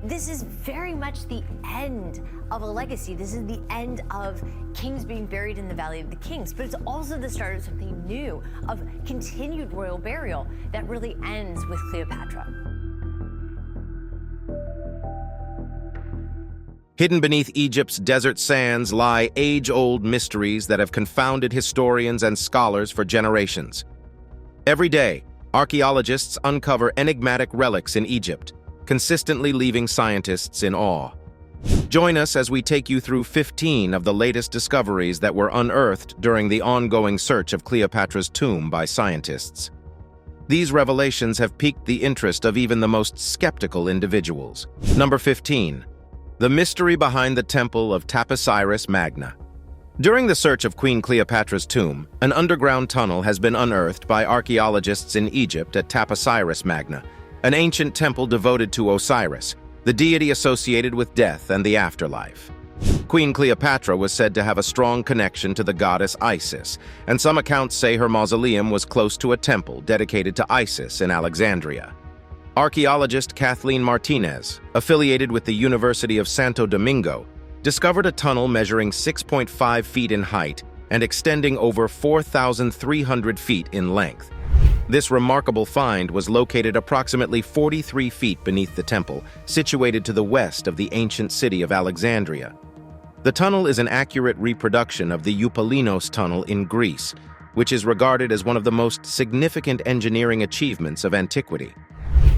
This is very much the end of a legacy. This is the end of kings being buried in the Valley of the Kings, but it's also the start of something new, of continued royal burial that really ends with Cleopatra. Hidden beneath Egypt's desert sands lie age-old mysteries that have confounded historians and scholars for generations. Every day, archaeologists uncover enigmatic relics in Egypt, consistently leaving scientists in awe. Join us as we take you through 15 of the latest discoveries that were unearthed during the ongoing search of Cleopatra's tomb by scientists. These revelations have piqued the interest of even the most skeptical individuals. Number 15. The mystery behind the temple of Osiris Magna. During the search of Queen Cleopatra's tomb, an underground tunnel has been unearthed by archaeologists in Egypt at Osiris Magna, an ancient temple devoted to Osiris, the deity associated with death and the afterlife. Queen Cleopatra was said to have a strong connection to the goddess Isis, and some accounts say her mausoleum was close to a temple dedicated to Isis in Alexandria. Archaeologist Kathleen Martinez, affiliated with the University of Santo Domingo, discovered a tunnel measuring 6.5 feet in height and extending over 4,300 feet in length. This remarkable find was located approximately 43 feet beneath the temple, situated to the west of the ancient city of Alexandria. The tunnel is an accurate reproduction of the Eupalinos Tunnel in Greece, which is regarded as one of the most significant engineering achievements of antiquity.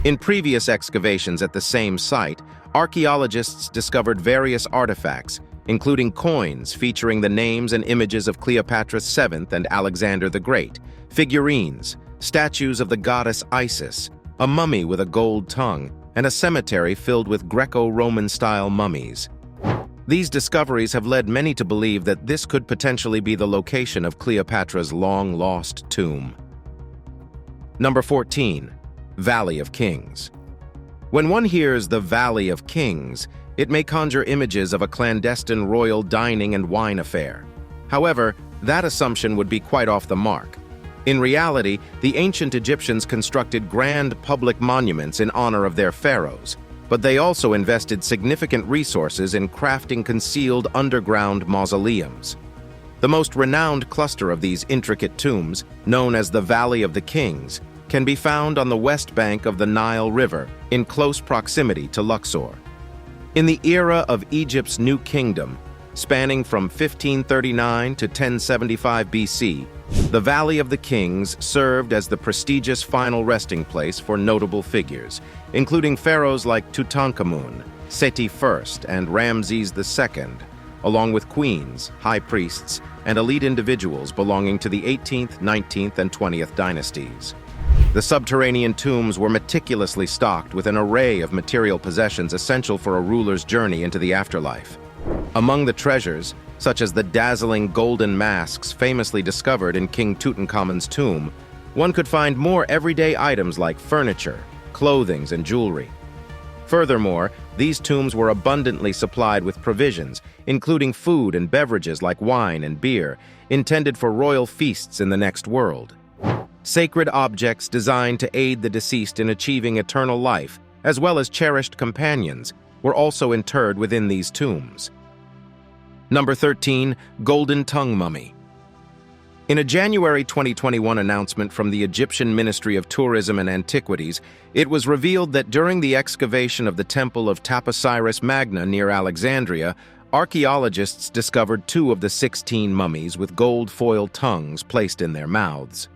In previous excavations at the same site, archaeologists discovered various artifacts, including coins featuring the names and images of Cleopatra VII and Alexander the Great, figurines, statues of the goddess Isis, a mummy with a gold tongue, and a cemetery filled with Greco-Roman-style mummies. These discoveries have led many to believe that this could potentially be the location of Cleopatra's long-lost tomb. Number 14. Valley of Kings. When one hears the Valley of Kings, it may conjure images of a clandestine royal dining and wine affair. However, that assumption would be quite off the mark. In reality, the ancient Egyptians constructed grand public monuments in honor of their pharaohs, but they also invested significant resources in crafting concealed underground mausoleums. The most renowned cluster of these intricate tombs, known as the Valley of the Kings, can be found on the west bank of the Nile River, in close proximity to Luxor. In the era of Egypt's New Kingdom, spanning from 1539 to 1075 BC, the Valley of the Kings served as the prestigious final resting place for notable figures, including pharaohs like Tutankhamun, Seti I, and Ramses II, along with queens, high priests, and elite individuals belonging to the 18th, 19th, and 20th dynasties. The subterranean tombs were meticulously stocked with an array of material possessions essential for a ruler's journey into the afterlife. Among the treasures, such as the dazzling golden masks famously discovered in King Tutankhamun's tomb, one could find more everyday items like furniture, clothing, and jewelry. Furthermore, these tombs were abundantly supplied with provisions, including food and beverages like wine and beer, intended for royal feasts in the next world. Sacred objects designed to aid the deceased in achieving eternal life, as well as cherished companions, were also interred within these tombs. Number 13. Golden Tongue Mummy. In a January 2021 announcement from the Egyptian Ministry of Tourism and Antiquities, it was revealed that during the excavation of the Temple of Osiris Magna near Alexandria, archaeologists discovered 2 of the 16 mummies with gold foil tongues placed in their mouths.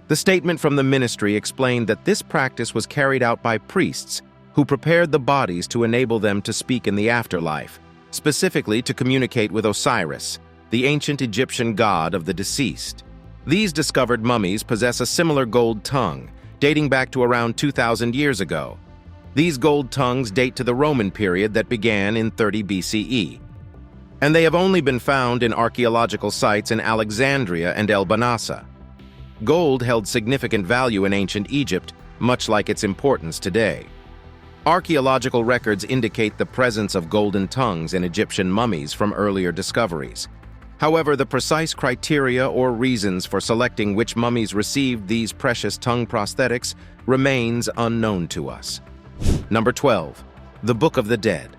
The statement from the ministry explained that this practice was carried out by priests who prepared the bodies to enable them to speak in the afterlife, specifically to communicate with Osiris, the ancient Egyptian god of the deceased. These discovered mummies possess a similar gold tongue, dating back to around 2,000 years ago. These gold tongues date to the Roman period that began in 30 BCE, and they have only been found in archaeological sites in Alexandria and El Banasa. Gold held significant value in ancient Egypt, much like its importance today. Archaeological records indicate the presence of golden tongues in Egyptian mummies from earlier discoveries. However, the precise criteria or reasons for selecting which mummies received these precious tongue prosthetics remains unknown to us. Number 12. The Book of the Dead.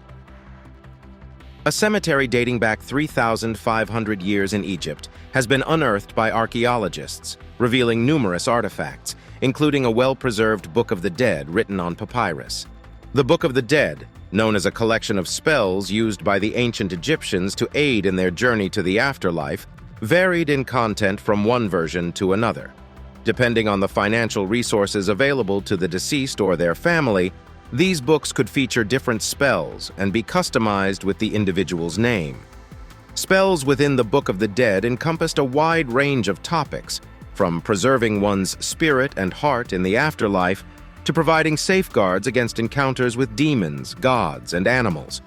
A cemetery dating back 3,500 years in Egypt has been unearthed by archaeologists, revealing numerous artifacts, including a well-preserved Book of the Dead written on papyrus. The Book of the Dead, known as a collection of spells used by the ancient Egyptians to aid in their journey to the afterlife, varied in content from one version to another. Depending on the financial resources available to the deceased or their family, these books could feature different spells and be customized with the individual's name. Spells within the Book of the Dead encompassed a wide range of topics, from preserving one's spirit and heart in the afterlife to providing safeguards against encounters with demons, gods, and animals.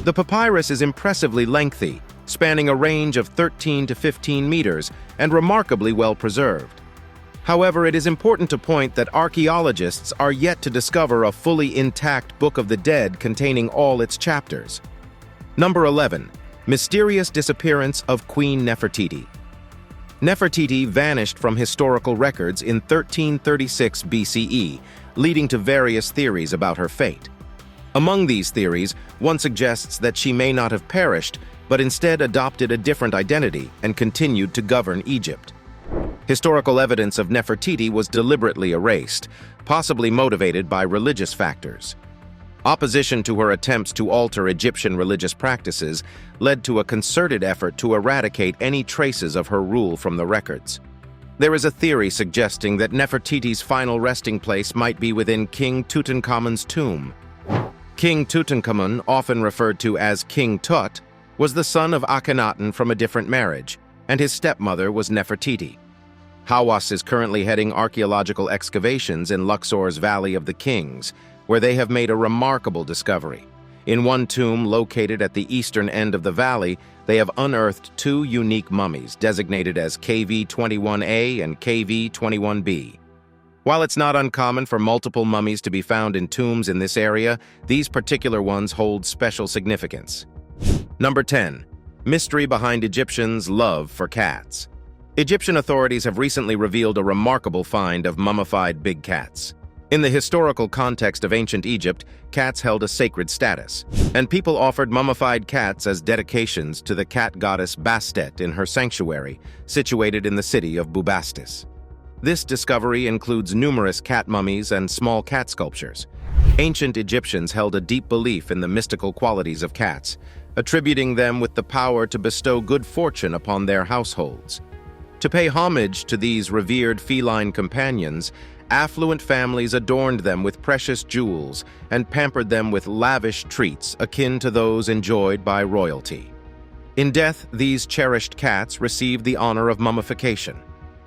The papyrus is impressively lengthy, spanning a range of 13 to 15 meters and remarkably well preserved. However, it is important to point that archaeologists are yet to discover a fully intact Book of the Dead containing all its chapters. Number 11. Mysterious disappearance of Queen Nefertiti. Nefertiti vanished from historical records in 1336 BCE, leading to various theories about her fate. Among these theories, one suggests that she may not have perished, but instead adopted a different identity and continued to govern Egypt. Historical evidence of Nefertiti was deliberately erased, possibly motivated by religious factors. Opposition to her attempts to alter Egyptian religious practices led to a concerted effort to eradicate any traces of her rule from the records. There is a theory suggesting that Nefertiti's final resting place might be within King Tutankhamun's tomb. King Tutankhamun, often referred to as King Tut, was the son of Akhenaten from a different marriage, and his stepmother was Nefertiti. Hawass is currently heading archaeological excavations in Luxor's Valley of the Kings, where they have made a remarkable discovery. In one tomb located at the eastern end of the valley, they have unearthed two unique mummies designated as KV-21A and KV-21B. While it's not uncommon for multiple mummies to be found in tombs in this area, these particular ones hold special significance. Number 10. Mystery behind Egyptians' love for cats. Egyptian authorities have recently revealed a remarkable find of mummified big cats. In the historical context of ancient Egypt, cats held a sacred status, and people offered mummified cats as dedications to the cat goddess Bastet in her sanctuary, situated in the city of Bubastis. This discovery includes numerous cat mummies and small cat sculptures. Ancient Egyptians held a deep belief in the mystical qualities of cats, attributing them with the power to bestow good fortune upon their households. To pay homage to these revered feline companions, affluent families adorned them with precious jewels and pampered them with lavish treats akin to those enjoyed by royalty. In death, these cherished cats received the honor of mummification.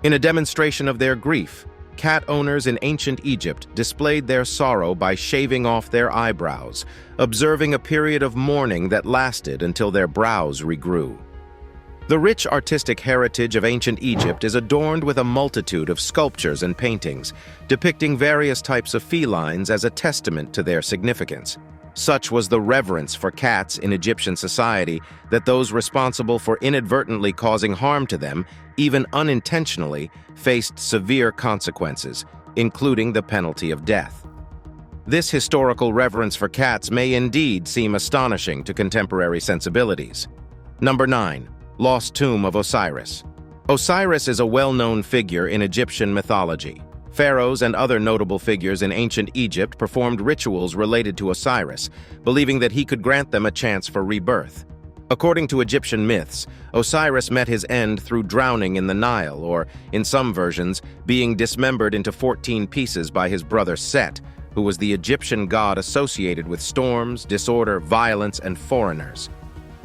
In a demonstration of their grief, cat owners in ancient Egypt displayed their sorrow by shaving off their eyebrows, observing a period of mourning that lasted until their brows regrew. The rich artistic heritage of ancient Egypt is adorned with a multitude of sculptures and paintings, depicting various types of felines as a testament to their significance. Such was the reverence for cats in Egyptian society that those responsible for inadvertently causing harm to them, even unintentionally, faced severe consequences, including the penalty of death. This historical reverence for cats may indeed seem astonishing to contemporary sensibilities. Number 9. Lost Tomb of Osiris. Osiris is a well-known figure in Egyptian mythology. Pharaohs and other notable figures in ancient Egypt performed rituals related to Osiris, believing that he could grant them a chance for rebirth. According to Egyptian myths, Osiris met his end through drowning in the Nile, or, in some versions, being dismembered into 14 pieces by his brother Set, who was the Egyptian god associated with storms, disorder, violence, and foreigners.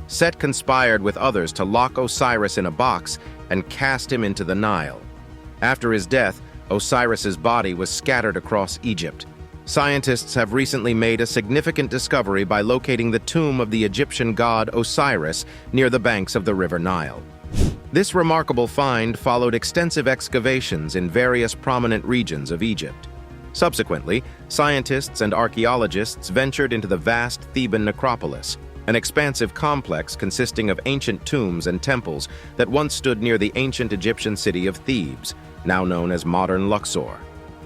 Set conspired with others to lock Osiris in a box and cast him into the Nile. After his death, Osiris's body was scattered across Egypt. Scientists have recently made a significant discovery by locating the tomb of the Egyptian god Osiris near the banks of the River Nile. This remarkable find followed extensive excavations in various prominent regions of Egypt. Subsequently, scientists and archaeologists ventured into the vast Theban necropolis, an expansive complex consisting of ancient tombs and temples that once stood near the ancient Egyptian city of Thebes, now known as modern Luxor.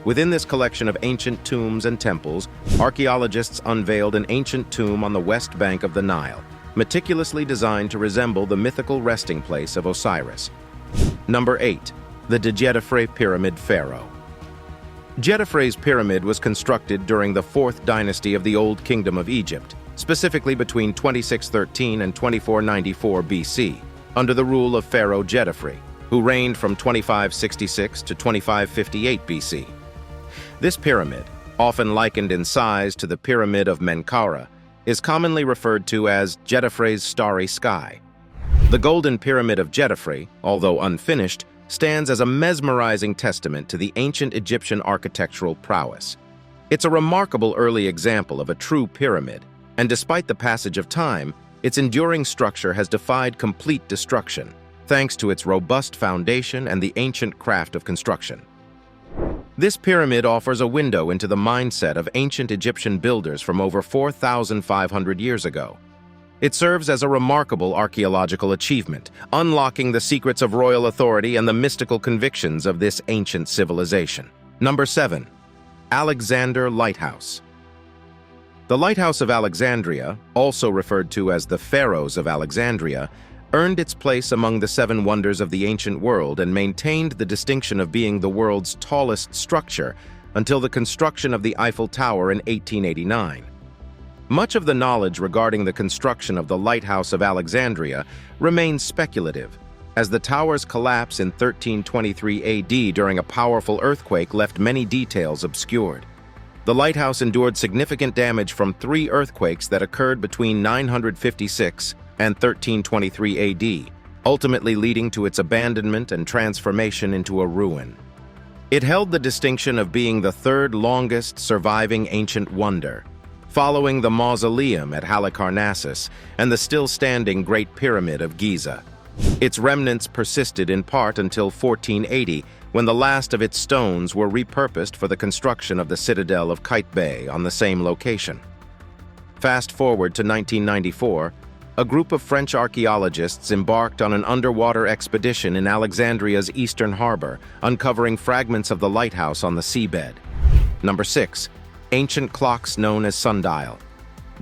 Within this collection of ancient tombs and temples, archaeologists unveiled an ancient tomb on the west bank of the Nile, meticulously designed to resemble the mythical resting place of Osiris. Number 8. The Djedefre Pyramid Pharaoh. Djedefre's pyramid was constructed during the 4th dynasty of the Old Kingdom of Egypt, specifically between 2613 and 2494 BC, under the rule of Pharaoh Djedefre, who reigned from 2566 to 2558 BC. This pyramid, often likened in size to the Pyramid of Menkaure, is commonly referred to as Djedefre's Starry Sky. The Golden Pyramid of Djedefre, although unfinished, stands as a mesmerizing testament to the ancient Egyptian architectural prowess. It's a remarkable early example of a true pyramid, and despite the passage of time, its enduring structure has defied complete destruction, thanks to its robust foundation and the ancient craft of construction. This pyramid offers a window into the mindset of ancient Egyptian builders from over 4,500 years ago. It serves as a remarkable archaeological achievement, unlocking the secrets of royal authority and the mystical convictions of this ancient civilization. Number 7. Alexander Lighthouse. The Lighthouse of Alexandria, also referred to as the Pharaohs of Alexandria, earned its place among the 7 wonders of the ancient world and maintained the distinction of being the world's tallest structure until the construction of the Eiffel Tower in 1889. Much of the knowledge regarding the construction of the Lighthouse of Alexandria remains speculative, as the tower's collapse in 1323 AD during a powerful earthquake left many details obscured. The lighthouse endured significant damage from 3 earthquakes that occurred between 956 and 1323 AD, ultimately leading to its abandonment and transformation into a ruin. It held the distinction of being the 3rd longest surviving ancient wonder, following the mausoleum at Halicarnassus and the still-standing Great Pyramid of Giza. Its remnants persisted in part until 1480, when the last of its stones were repurposed for the construction of the citadel of Qaitbay on the same location. Fast forward to 1994, a group of French archaeologists embarked on an underwater expedition in Alexandria's eastern harbor, uncovering fragments of the lighthouse on the seabed. Number 6. Ancient clocks known as sundial.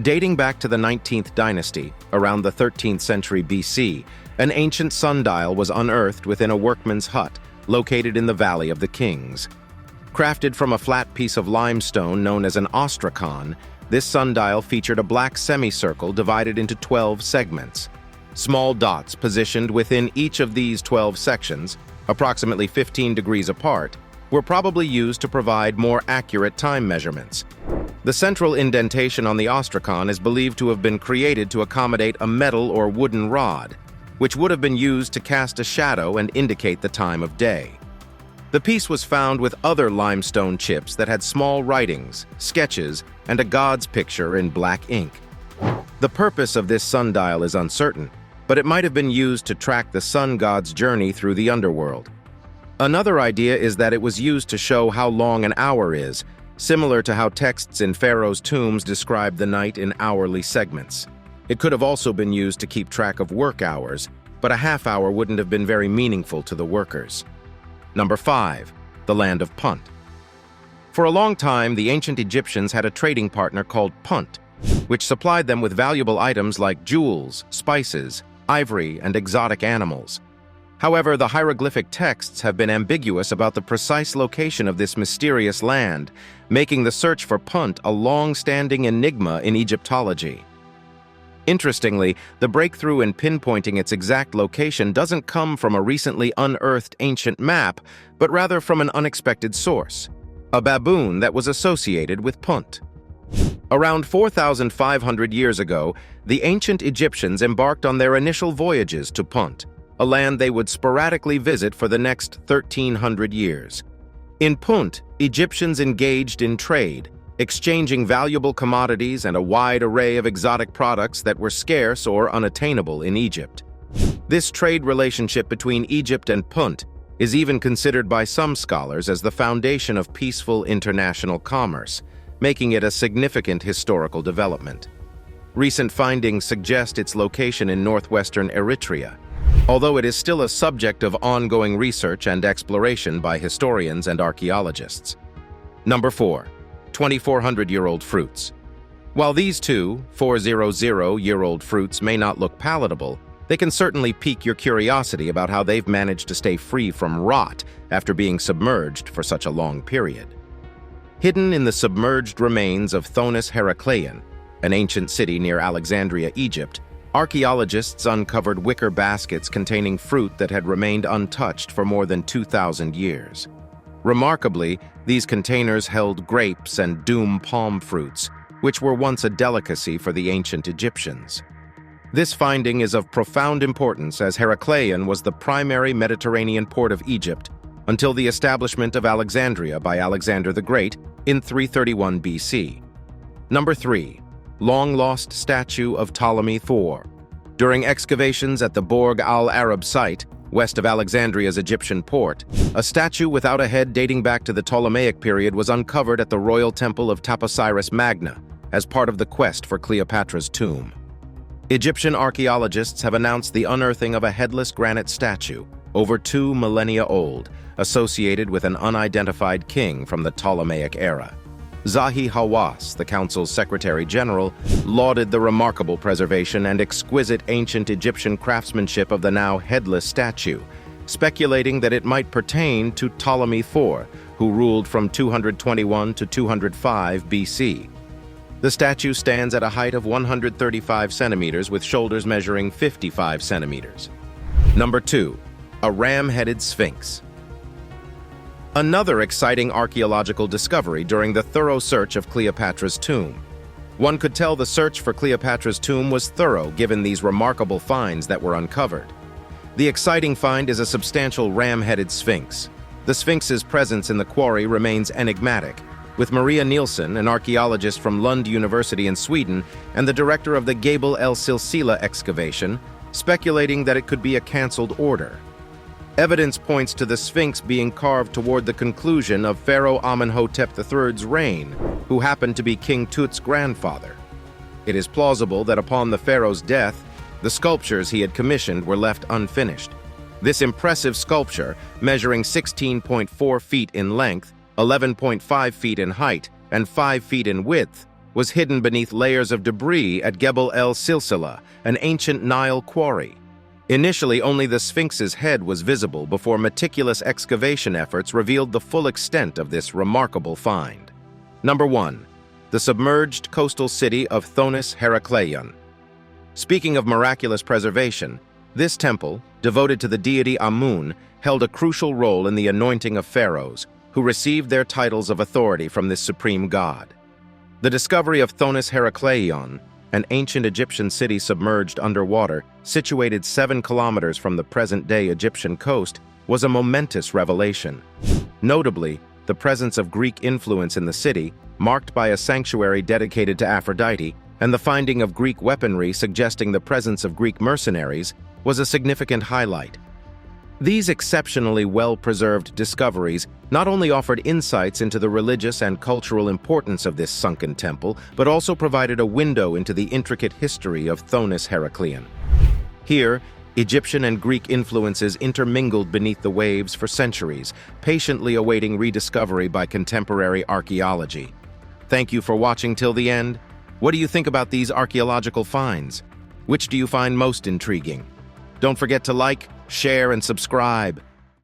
Dating back to the 19th dynasty, around the 13th century BC, an ancient sundial was unearthed within a workman's hut, located in the Valley of the Kings. Crafted from a flat piece of limestone known as an ostrakhan, this sundial featured a black semicircle divided into 12 segments. Small dots positioned within each of these 12 sections, approximately 15 degrees apart, were probably used to provide more accurate time measurements. The central indentation on the ostrakhan is believed to have been created to accommodate a metal or wooden rod, which would have been used to cast a shadow and indicate the time of day. The piece was found with other limestone chips that had small writings, sketches, and a god's picture in black ink. The purpose of this sundial is uncertain, but it might have been used to track the sun god's journey through the underworld. Another idea is that it was used to show how long an hour is, similar to how texts in pharaohs' tombs describe the night in hourly segments. It could have also been used to keep track of work hours, but a half hour wouldn't have been very meaningful to the workers. Number 5. The Land of Punt. For a long time, the ancient Egyptians had a trading partner called Punt, which supplied them with valuable items like jewels, spices, ivory, and exotic animals. However, the hieroglyphic texts have been ambiguous about the precise location of this mysterious land, making the search for Punt a long-standing enigma in Egyptology. Interestingly, the breakthrough in pinpointing its exact location doesn't come from a recently unearthed ancient map, but rather from an unexpected source: a baboon that was associated with Punt. Around 4,500 years ago, the ancient Egyptians embarked on their initial voyages to Punt, a land they would sporadically visit for the next 1,300 years. In Punt, Egyptians engaged in trade, exchanging valuable commodities and a wide array of exotic products that were scarce or unattainable in Egypt. This trade relationship between Egypt and Punt is even considered by some scholars as the foundation of peaceful international commerce, making it a significant historical development. Recent findings suggest its location in northwestern Eritrea, although it is still a subject of ongoing research and exploration by historians and archaeologists. Number 4. 2,400-year-old fruits. While these two 400-year-old fruits may not look palatable, they can certainly pique your curiosity about how they've managed to stay free from rot after being submerged for such a long period. Hidden in the submerged remains of Thonis Heracleon, an ancient city near Alexandria, Egypt, archaeologists uncovered wicker baskets containing fruit that had remained untouched for more than 2,000 years. Remarkably, these containers held grapes and dum palm fruits, which were once a delicacy for the ancient Egyptians. This finding is of profound importance as Heracleion was the primary Mediterranean port of Egypt until the establishment of Alexandria by Alexander the Great in 331 BC. Number 3. Long-lost statue of Ptolemy Thor. During excavations at the Borg al-Arab site, west of Alexandria's Egyptian port, a statue without a head dating back to the Ptolemaic period was uncovered at the royal temple of Osiris Magna as part of the quest for Cleopatra's tomb. Egyptian archaeologists have announced the unearthing of a headless granite statue, over 2 millennia old, associated with an unidentified king from the Ptolemaic era. Zahi Hawass, the council's secretary general, lauded the remarkable preservation and exquisite ancient Egyptian craftsmanship of the now headless statue, speculating that it might pertain to Ptolemy Thor, who ruled from 221 to 205 BC. The statue stands at a height of 135 centimeters with shoulders measuring 55 centimeters. Number 2. A ram-headed sphinx. Another exciting archaeological discovery during the thorough search of Cleopatra's tomb. One could tell the search for Cleopatra's tomb was thorough given these remarkable finds that were uncovered. The exciting find is a substantial ram-headed sphinx. The sphinx's presence in the quarry remains enigmatic, with Maria Nielsen, an archaeologist from Lund University in Sweden, and the director of the Gabel el Silsila excavation, speculating that it could be a cancelled order. Evidence points to the Sphinx being carved toward the conclusion of Pharaoh Amenhotep III's reign, who happened to be King Tut's grandfather. It is plausible that upon the pharaoh's death, the sculptures he had commissioned were left unfinished. This impressive sculpture, measuring 16.4 feet in length, 11.5 feet in height, and 5 feet in width, was hidden beneath layers of debris at Gebel el Silsila, an ancient Nile quarry. Initially, only the Sphinx's head was visible before meticulous excavation efforts revealed the full extent of this remarkable find. Number 1. The submerged coastal city of Thonis Heracleon. Speaking of miraculous preservation, this temple, devoted to the deity Amun, held a crucial role in the anointing of pharaohs, who received their titles of authority from this supreme god. The discovery of Thonis Heracleon, an ancient Egyptian city submerged underwater, situated 7 kilometers from the present-day Egyptian coast, was a momentous revelation. Notably, the presence of Greek influence in the city, marked by a sanctuary dedicated to Aphrodite, and the finding of Greek weaponry suggesting the presence of Greek mercenaries, was a significant highlight. These exceptionally well-preserved discoveries not only offered insights into the religious and cultural importance of this sunken temple, but also provided a window into the intricate history of Thonis Heracleon. Here, Egyptian and Greek influences intermingled beneath the waves for centuries, patiently awaiting rediscovery by contemporary archaeology. Thank you for watching till the end. What do you think about these archaeological finds? Which do you find most intriguing? Don't forget to like, share, and subscribe.